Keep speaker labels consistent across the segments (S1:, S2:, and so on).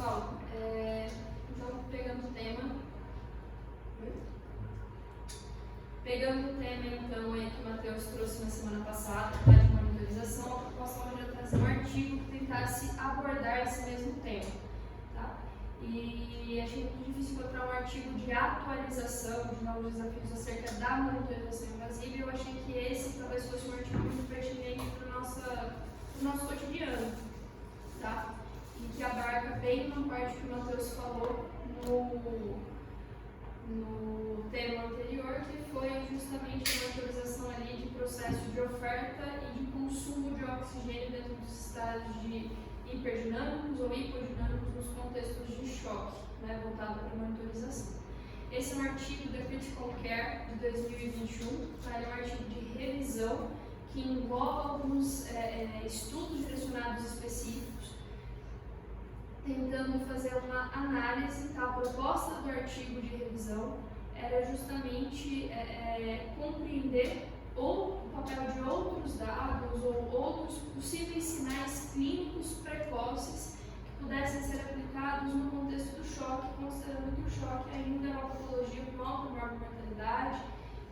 S1: pessoal, então pegando o tema então aí que o Matheus trouxe na semana passada, de monitorização, a proposta hoje é trazer um artigo que tentasse abordar esse mesmo tema, tá? E achei muito difícil encontrar um artigo de atualização de novos desafios acerca da monitorização invasiva, e eu achei que esse talvez fosse um artigo muito pertinente para o nosso cotidiano, tá? E que abarca bem uma parte que o Matheus falou no tema anterior, que foi justamente a monitorização ali de processo de oferta e de consumo de oxigênio dentro dos estados de hiperdinâmicos ou hipodinâmicos nos contextos de choque, né, voltado para a monitorização. Esse é um artigo da Critical Care de 2021, tá? Ele é um artigo de revisão que envolve alguns estudos direcionados específicos, tentando fazer uma análise. Tá? A proposta do artigo de revisão era justamente compreender ou o papel de outros dados ou outros possíveis sinais clínicos precoces que pudessem ser aplicados no contexto do choque, considerando que o choque ainda é uma patologia com alta mortalidade,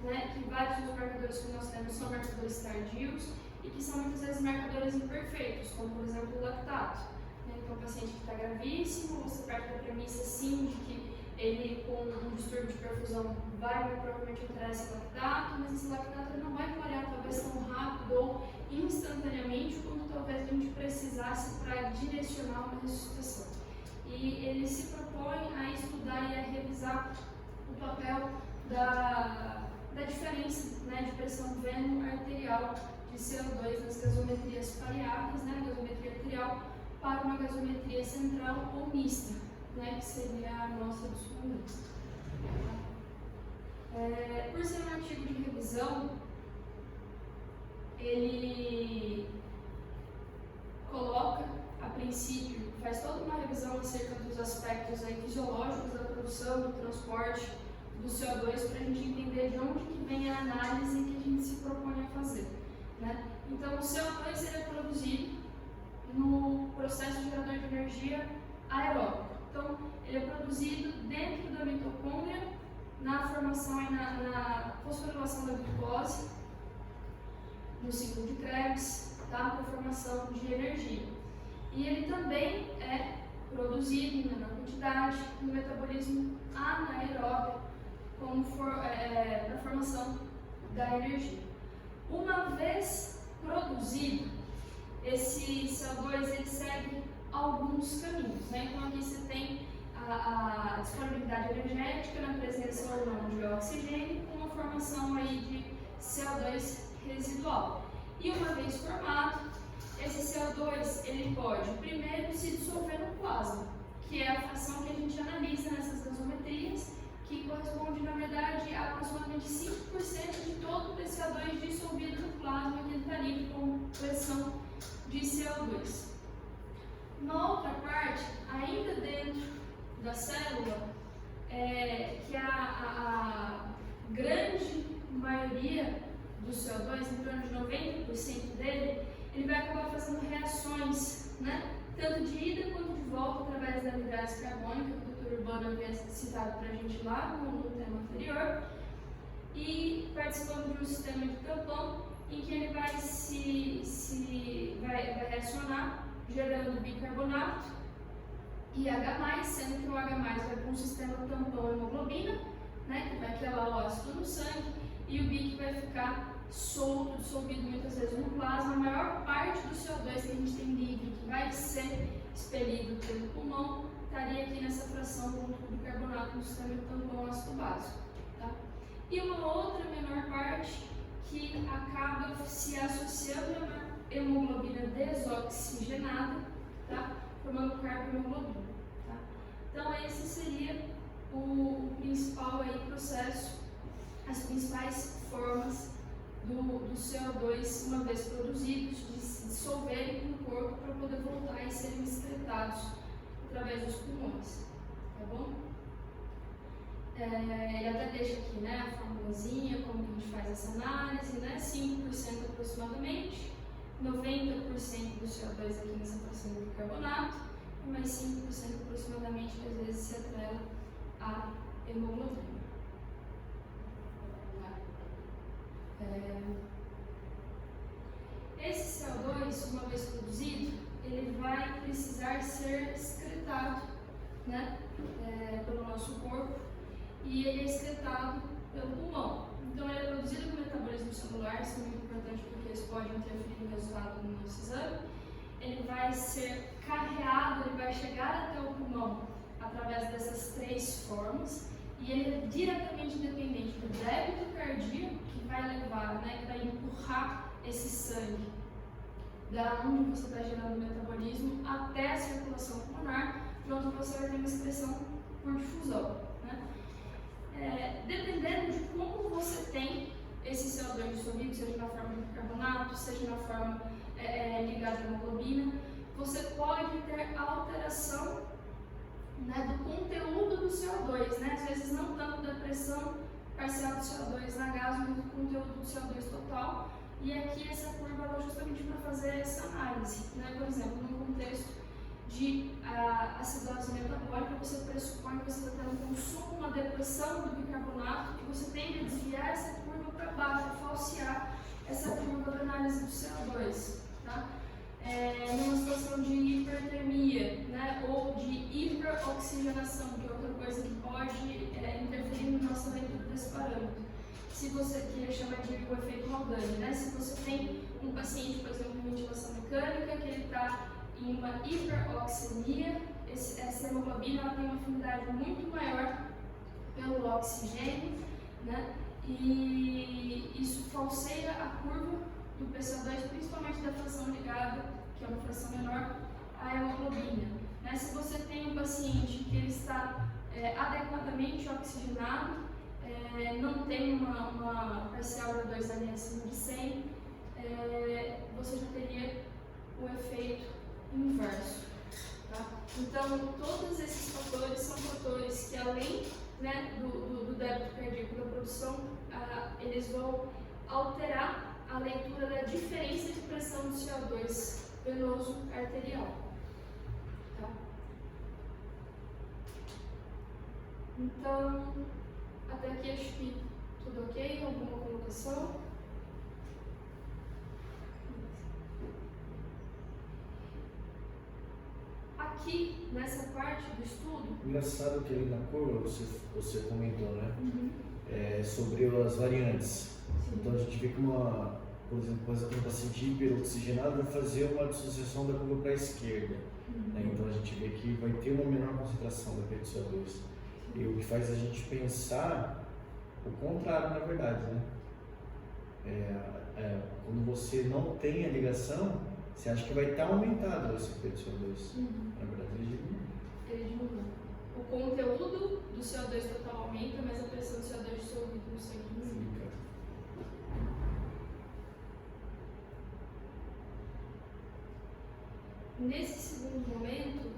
S1: né, que vários dos marcadores que nós temos são marcadores tardios e que são muitas vezes marcadores imperfeitos, como por exemplo o lactato. Então, um paciente que está gravíssimo, você parte da premissa sim de que ele com um distúrbio de perfusão vai provavelmente alterar esse lactato, mas esse lactato ele não vai variar talvez tão rápido ou instantaneamente como talvez a gente precisasse para direcionar uma ressuscitação. E ele se propõe a estudar e a revisar o papel da diferença, né, de pressão veno-arterial de CO2 nas gasometrias pareadas, né, gasometria arterial, para uma gasometria central ou mista, né, que seria a nossa dos pulmões. Por ser um artigo de revisão, ele coloca, a princípio, faz toda uma revisão acerca dos aspectos aí fisiológicos da produção, do transporte do CO2, para a gente entender de onde que vem a análise que a gente se propõe a fazer, né? Então, o CO2 ele é produzido no processo gerador de energia aeróbico. Então, ele é produzido dentro da mitocôndria, na formação e na fosforilação da glicose, no ciclo de Krebs, tá? Para a formação de energia. E ele também é produzido em menor quantidade no metabolismo anaeróbico, para a formação da energia. Uma vez produzido, esse CO2 ele segue alguns caminhos, né? Então aqui você tem a disponibilidade energética na presença ou não de oxigênio com a formação aí de CO2 residual. E uma vez formado, esse CO2 ele pode primeiro se dissolver no plasma, que é a fração que a gente analisa nessas gasometrias, que corresponde na verdade a aproximadamente 5% de todo o CO2 dissolvido no plasma que está livre com pressão de CO2. Na outra parte, ainda dentro da célula, que a grande maioria do CO2, em torno de 90% dele, ele vai acabar fazendo reações, né? Tanto de ida quanto de volta através da anidrese carbônica, que o Dr. Urbano havia citado para a gente lá no tema anterior, e participando de um sistema de tampão em que ele vai vai reacionar gerando bicarbonato e H+, sendo que o H+, vai para um sistema tampão hemoglobina, né, que vai quelar o ácido no sangue, e o BIC vai ficar solto, dissolvido muitas vezes no plasma. A maior parte do CO2 que a gente tem livre, que vai ser expelido pelo pulmão, estaria aqui nessa fração junto com o bicarbonato no sistema tampão ácido básico. Tá? E uma outra menor parte que acaba se associando a hemoglobina desoxigenada, tá? Formando carbohemoglobina. Tá? Então, esse seria o principal aí processo, as principais formas do CO2, uma vez produzidos, de se dissolverem no corpo para poder voltar e serem excretados através dos pulmões. Tá bom? Ele até deixa aqui, né, a formulazinha, como que a gente faz essa análise, né, 5% aproximadamente, 90% do CO2 aqui nessa fração de bicarbonato, e mais 5% aproximadamente que às vezes se atrela à hemoglobina. Esse CO2, uma vez produzido, ele vai precisar ser excretado, né, pelo nosso corpo, e ele é excretado pelo pulmão. Então ele é produzido no metabolismo celular, isso é muito importante porque isso pode interferir no resultado do nosso exame. Ele vai ser carreado, ele vai chegar até o pulmão através dessas 3 formas, e ele é diretamente dependente do débito cardíaco que vai levar, né, que vai empurrar esse sangue da onde você está gerando o metabolismo até a circulação pulmonar, de onde você vai ter uma excreção por difusão, né? Dependendo de como você tem esse CO2 dissolvido, seja na forma de bicarbonato, seja na forma ligada à hemoglobina, você pode ter alteração, né, do conteúdo do CO2, né? Às vezes não tanto da pressão parcial do CO2 na gás, mas do conteúdo do CO2 total. E aqui essa curva é justamente para fazer essa análise, né? Por exemplo, no contexto de acidose metabólica, você pressupõe que você está tendo um consumo, uma depressão do bicarbonato, e você tende a desviar essa curva para baixo, falsear essa curva da análise do CO2, tá? Numa situação de hipertermia, né, ou de hiperoxigenação, que é outra coisa que pode interferir na nossa leitura desse parâmetro. Se você queria chamar de o efeito Haldane, né? Se você tem um paciente, por exemplo, com ventilação mecânica, que ele está em uma hiperoxemia, essa hemoglobina ela tem uma afinidade muito maior pelo oxigênio, né? E isso falseia a curva do PCO2, principalmente da fração ligada, que é uma fração menor, à hemoglobina, né? Se você tem um paciente que ele está adequadamente oxigenado, não tem uma parcial de 2 acima de 100, você já teria o efeito inverso, tá? Então, todos esses fatores são fatores que, além, né, do débito cardíaco da produção, eles vão alterar a leitura da diferença de pressão do CO2 venoso arterial, tá? Então, até aqui acho que tudo ok? Alguma colocação? Aqui, nessa parte do estudo...
S2: Engraçado que ali na curva você comentou, né?
S1: Uhum.
S2: Sobre as variantes.
S1: Sim.
S2: Então a gente vê que por exemplo, um paciente hiperoxigenado vai fazer uma dissociação da curva para a esquerda.
S1: Uhum.
S2: Né? Então a gente vê que vai ter uma menor concentração da CO2. E o que faz a gente pensar o contrário, na verdade, né? Quando você não tem a ligação, você acha que vai estar aumentado esse CO2.
S1: Uhum.
S2: Na verdade, ele diminui.
S1: Ele diminui. O conteúdo do CO2 total aumenta, mas a pressão do CO2 dissolvido no sangue diminui. Nesse segundo momento,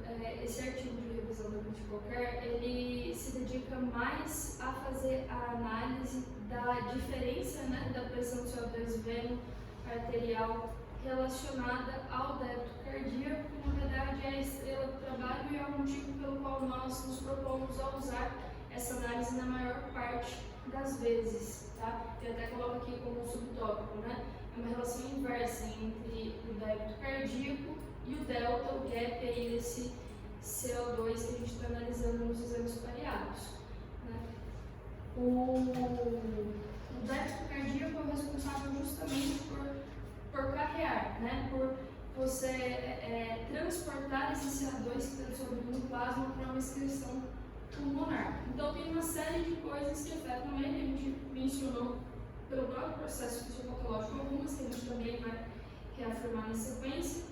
S1: esse artigo de revisão da Critical-Care, ele se dedica mais a fazer a análise da diferença, né, da pressão do CO2 veno arterial relacionada ao débito cardíaco, que na verdade é a estrela do trabalho e é o motivo pelo qual nós nos propomos a usar essa análise na maior parte das vezes, tá? Eu até coloco aqui como subtópico, né? É uma relação inversa entre o débito cardíaco e o delta, o gap aí desse CO2 que a gente está analisando nos exames pareados, né? O débito cardíaco é o responsável justamente por carrear, né? Por você transportar esse CO2 que está dissolvido no plasma para uma excreção pulmonar. Então tem uma série de coisas que afetam ele, a gente mencionou pelo próprio processo fisiopatológico algumas que a gente também vai reafirmar na sequência,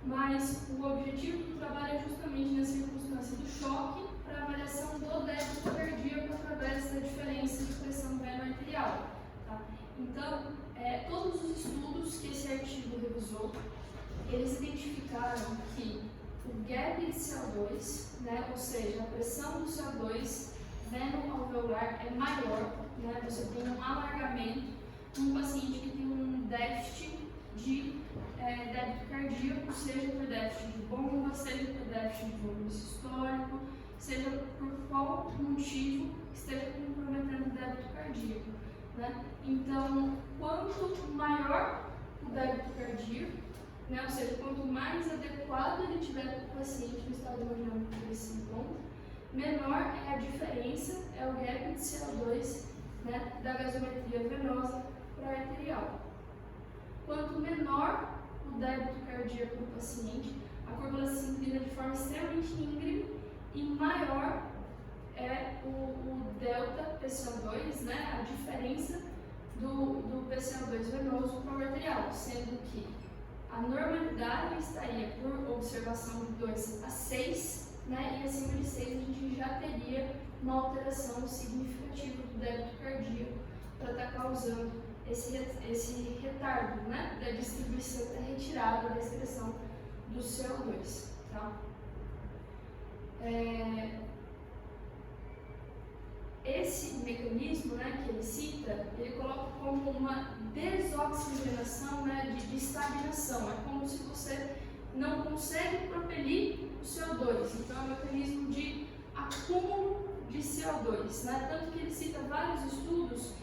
S1: mas o objetivo do trabalho é justamente na circunstância do choque para a avaliação do débito cardíaco através da diferença de pressão veno-arterial, tá? Então, todos os estudos que esse artigo revisou, eles identificaram que o gap de CO2, né, ou seja, a pressão do CO2 veno-alveolar é maior, né, você tem um alargamento num paciente que tem um déficit de débito cardíaco, seja por déficit de bomba, seja por déficit de volume sistólico, seja por qual motivo esteja comprometendo o débito cardíaco, né? Então, quanto maior o débito cardíaco, né? Ou seja, quanto mais adequado ele tiver para o paciente no estado hemodinâmico que ele se encontra, menor é a diferença, é o gap de CO2, né, da gasometria venosa para a arterial. Quanto menor o débito cardíaco do paciente, a curva se inclina de forma extremamente íngreme e maior é o delta PCO2, né, a diferença do PCO2 venoso para o arterial, sendo que a normalidade estaria por observação de 2 a 6, né, e acima de 6 a gente já teria uma alteração significativa do débito cardíaco para estar causando esse retardo, né, da distribuição, da retirada da excreção do CO2. Tá? Esse mecanismo, né, que ele cita, ele coloca como uma desoxigenação, né, de estagnação. É como se você não consegue propelir o CO2. Então, é um mecanismo de acúmulo de CO2. Né? Tanto que ele cita vários estudos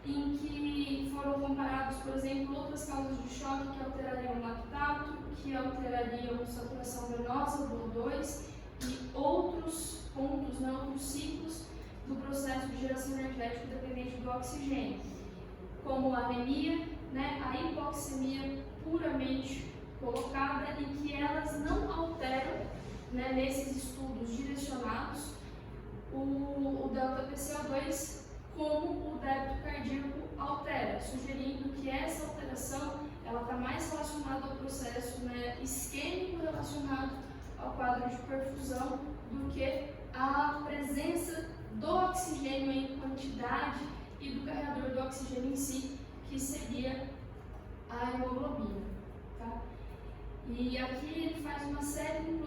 S1: em que foram comparados, por exemplo, outras causas de choque que alterariam o lactato, que alterariam a saturação venosa do O2 e outros pontos, né, outros ciclos do processo de geração energética dependente do oxigênio, como a anemia, né, a hipoxemia puramente colocada, e que elas não alteram, né, nesses estudos direcionados o delta PCO2 como o débito cardíaco altera, sugerindo que essa alteração ela está mais relacionada ao processo, né, isquêmico relacionado ao quadro de perfusão do que a presença do oxigênio em quantidade e do carregador do oxigênio em si, que seria a hemoglobina. Tá? E aqui ele faz uma série,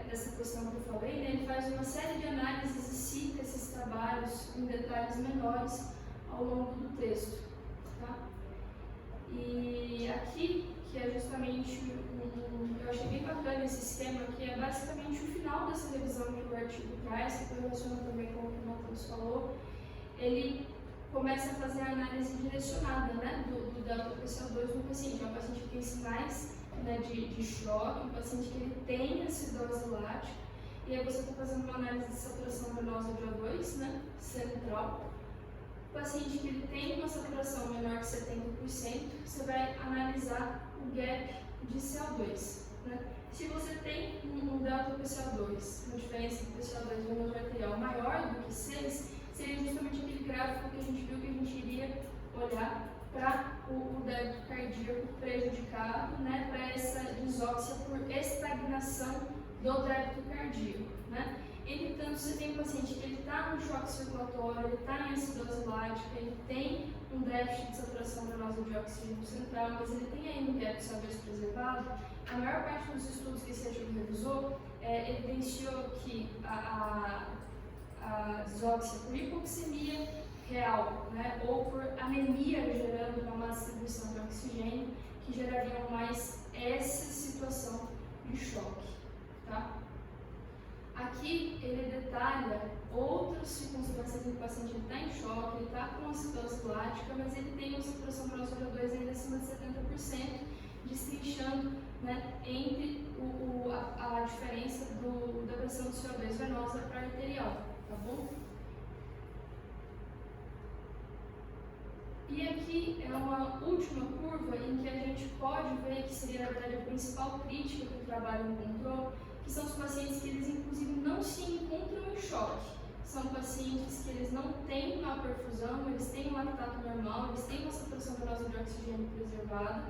S1: dessa questão que eu falei, né, ele faz uma série de análises e cita esses trabalhos em detalhes menores ao longo do texto. Tá? E aqui, que é justamente eu achei bem bacana esse esquema, que é basicamente o final dessa revisão que o artigo traz, que correlaciona também com o que o Matheus falou. Ele começa a fazer a análise direcionada, né, do delta PCO2 no paciente. É um paciente que tem sinais, né, de choque, um paciente que ele tem acidose lática, e aí você está fazendo uma análise de saturação venosa de O2, né, central. O paciente que ele tem uma saturação menor que 70%, você vai analisar o gap de CO2. Né? Se você tem um delta PCO2, uma diferença do PCO2 venoso arterial maior do que 6, seria justamente aquele gráfico que a gente viu que a gente iria olhar para o débito cardíaco prejudicado, né, para essa desóxia por estagnação do débito cardíaco. Né? Entretanto, você tem um paciente que está no choque circulatório, ele está em acidose lática, ele tem um déficit de saturação venosa de oxigênio central, mas ele tem ainda um gap CO2 preservado. A maior parte dos estudos que esse artigo revisou evidenciou que a desóxia por hipoxemia real, né, ou por anemia gerando uma má distribuição de oxigênio, que gerariam mais essa situação de choque. Tá? Aqui ele detalha outras circunstâncias em que o paciente está em choque, ele está com acidose lática, mas ele tem uma saturação venosa de O2 ainda acima de 70%, destrinchando, né, entre a diferença da pressão do CO2 venosa para arterial. Tá bom? E aqui é uma última curva em que a gente pode ver que seria, na verdade, a principal crítica que o trabalho encontrou, que são os pacientes que eles, inclusive, não se encontram em choque. São pacientes que eles não têm uma perfusão, eles têm um lactato normal, eles têm uma saturação venosa de oxigênio preservada,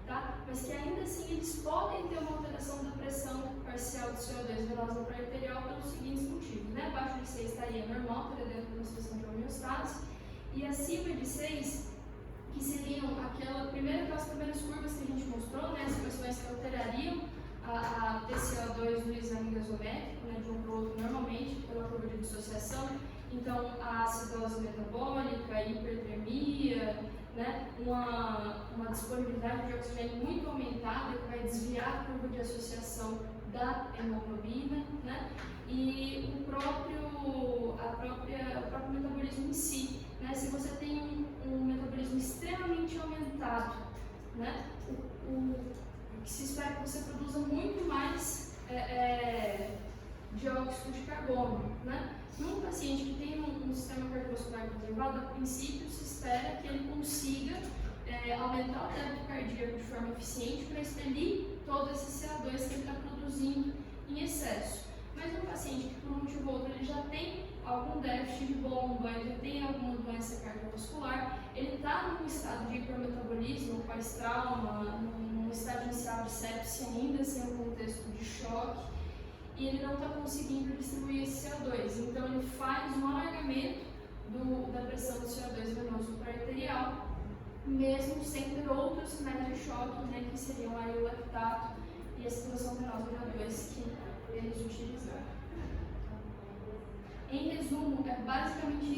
S1: tá? Mas que ainda assim eles podem ter uma alteração da pressão parcial do CO2 venosa para arterial pelos seguintes motivos, né? Abaixo de 6 estaria normal, estaria dentro de uma situação de homeostase, e acima de 6, que seriam aquelas primeiras curvas que a gente mostrou, né? As pressões que alterariam a TCO2 no exame gasométrico, né, de um para o outro, normalmente pela curva de dissociação. Então, a acidose metabólica, a hipertermia, né, uma disponibilidade de oxigênio muito aumentada, que vai desviar a curva de associação da hemoglobina, né, e o próprio metabolismo em si. Né, se você tem um metabolismo extremamente aumentado, né, o que se espera que você produza muito mais dióxido de carbono. Né? Num paciente que tem um sistema cardiovascular conservado, a princípio se espera que ele consiga aumentar o débito cardíaco de forma eficiente para expelir todo esse CO2 que ele está produzindo em excesso. Mas um paciente que, por um motivo ou outro, ele já tem algum déficit de bomba, ele já tem alguma doença cardiovascular, ele está num estado de hipermetabolismo, pós-trauma, num estado inicial de sepse ainda, sem um contexto de choque, e ele não está conseguindo distribuir esse CO2. Então, ele faz um alargamento da pressão do CO2 venoso para arterial, mesmo sem ter outros sinais de choque, né, que seriam aí o lactato e a situação venosa H2 que eles utilizaram. Em resumo, é basicamente